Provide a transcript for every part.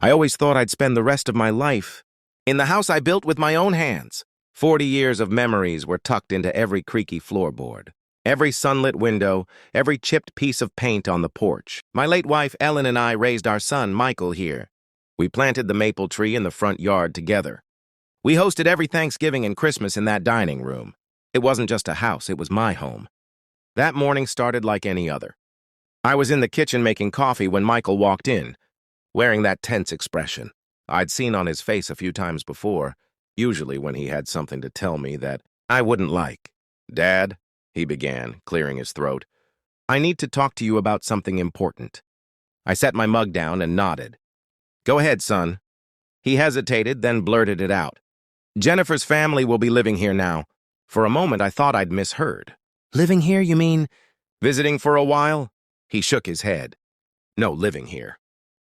I always thought I'd spend the rest of my life in the house I built with my own hands. 40 years of memories were tucked into every creaky floorboard, every sunlit window, every chipped piece of paint on the porch. My late wife, Ellen, and I raised our son, Michael, here. We planted the maple tree in the front yard together. We hosted every Thanksgiving and Christmas in that dining room. It wasn't just a house, it was my home. That morning started like any other. I was in the kitchen making coffee when Michael walked in, wearing that tense expression I'd seen on his face a few times before, usually when he had something to tell me that I wouldn't like. "Dad," he began, clearing his throat, "I need to talk to you about something important." I set my mug down and nodded. "Go ahead, son." He hesitated, then blurted it out. "Jennifer's family will be living here now." For a moment, I thought I'd misheard. "Living here, you mean?" "Visiting for a while?" He shook his head. "No, living here.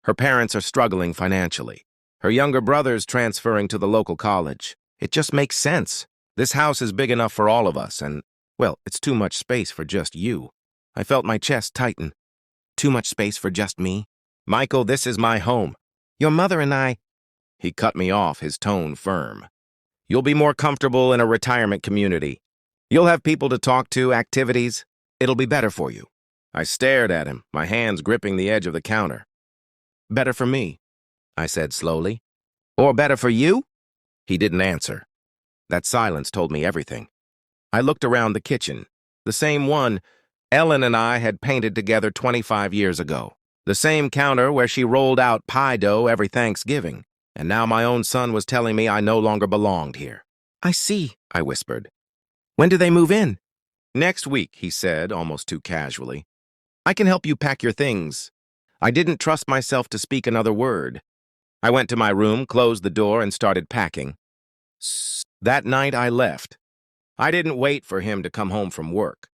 Her parents are struggling financially. Her younger brother's transferring to the local college. It just makes sense. This house is big enough for all of us, and, well, it's too much space for just you." I felt my chest tighten. "Too much space for just me?" "Michael, this is my home. Your mother and I—" He cut me off, his tone firm. "You'll be more comfortable in a retirement community. You'll have people to talk to, activities. It'll be better for you." I stared at him, my hands gripping the edge of the counter. "Better for me," I said slowly. "Or better for you?" He didn't answer. That silence told me everything. I looked around the kitchen, the same one Ellen and I had painted together 25 years ago, the same counter where she rolled out pie dough every Thanksgiving, and now my own son was telling me I no longer belonged here. "I see," I whispered. "When do they move in?" "Next week," he said, almost too casually. "I can help you pack your things." I didn't trust myself to speak another word. I went to my room, closed the door, and started packing. That night I left. I didn't wait for him to come home from work.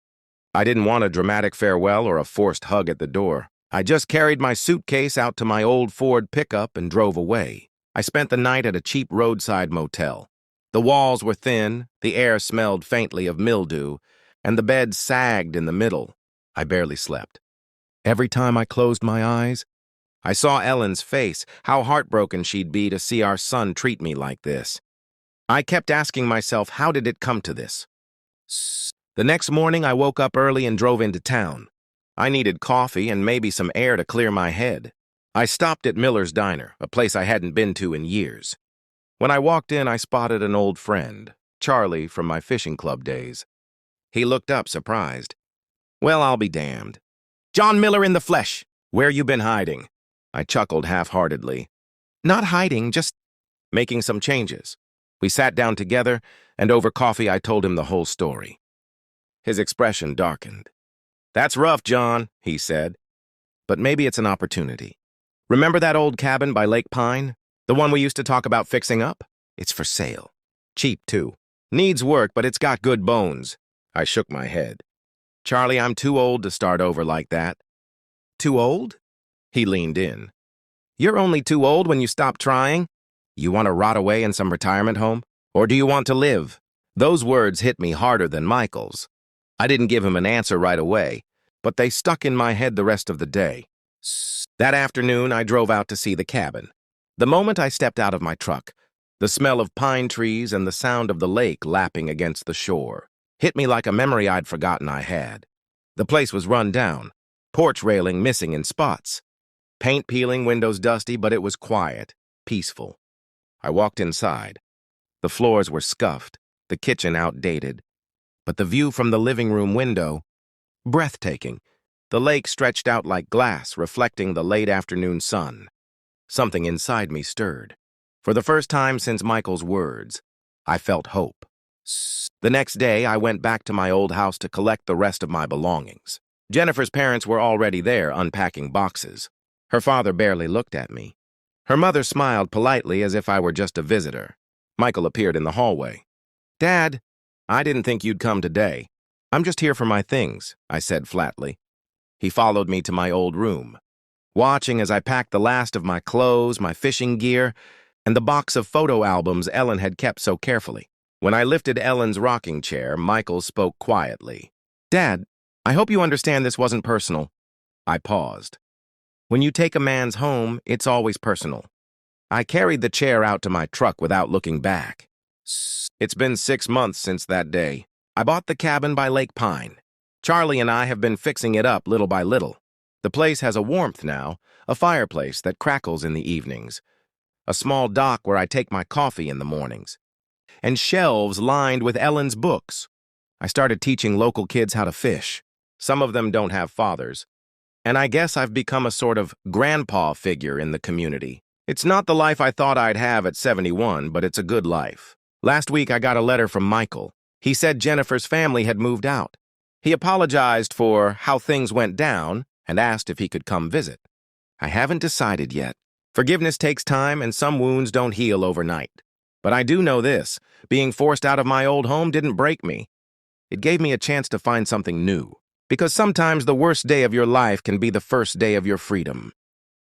I didn't want a dramatic farewell or a forced hug at the door. I just carried my suitcase out to my old Ford pickup and drove away. I spent the night at a cheap roadside motel. The walls were thin, the air smelled faintly of mildew, and the bed sagged in the middle. I barely slept. Every time I closed my eyes, I saw Ellen's face, how heartbroken she'd be to see our son treat me like this. I kept asking myself, how did it come to this? The next morning, I woke up early and drove into town. I needed coffee and maybe some air to clear my head. I stopped at Miller's Diner, a place I hadn't been to in years. When I walked in, I spotted an old friend, Charlie from my fishing club days. He looked up, surprised. "Well, I'll be damned. John Miller in the flesh. Where you been hiding?" I chuckled half-heartedly. "Not hiding, just making some changes." We sat down together, and over coffee I told him the whole story. His expression darkened. "That's rough, John," he said. "But maybe it's an opportunity. Remember that old cabin by Lake Pine? The one we used to talk about fixing up? It's for sale. Cheap, too. Needs work, but it's got good bones." I shook my head. "Charlie, I'm too old to start over like that." "Too old?" He leaned in. "You're only too old when you stop trying. You want to rot away in some retirement home? Or do you want to live?" Those words hit me harder than Michael's. I didn't give him an answer right away, but they stuck in my head the rest of the day. That afternoon, I drove out to see the cabin. The moment I stepped out of my truck, the smell of pine trees and the sound of the lake lapping against the shore hit me like a memory I'd forgotten I had. The place was run down, porch railing missing in spots. Paint peeling, windows dusty, but it was quiet, peaceful. I walked inside. The floors were scuffed, the kitchen outdated, but the view from the living room window, breathtaking. The lake stretched out like glass, reflecting the late afternoon sun. Something inside me stirred. For the first time since Michael's words, I felt hope. The next day, I went back to my old house to collect the rest of my belongings. Jennifer's parents were already there, unpacking boxes. Her father barely looked at me. Her mother smiled politely as if I were just a visitor. Michael appeared in the hallway. "Dad, I didn't think you'd come today. I'm just here for my things," I said flatly. He followed me to my old room, watching as I packed the last of my clothes, my fishing gear, and the box of photo albums Ellen had kept so carefully. When I lifted Ellen's rocking chair, Michael spoke quietly. "Dad, I hope you understand this wasn't personal." I paused. "When you take a man's home, it's always personal. I carried the chair out to my truck without looking back. It's been 6 months since that day. I bought the cabin by Lake Pine. Charlie and I have been fixing it up little by little. The place has a warmth now, a fireplace that crackles in the evenings, a small dock where I take my coffee in the mornings, and shelves lined with Ellen's books. I started teaching local kids how to fish. Some of them don't have fathers, and I guess I've become a sort of grandpa figure in the community. It's not the life I thought I'd have at 71, but it's a good life. Last week I got a letter from Michael. He said Jennifer's family had moved out. He apologized for how things went down and asked if he could come visit. I haven't decided yet. Forgiveness takes time and some wounds don't heal overnight. But I do know this, being forced out of my old home didn't break me. It gave me a chance to find something new. Because sometimes the worst day of your life can be the first day of your freedom.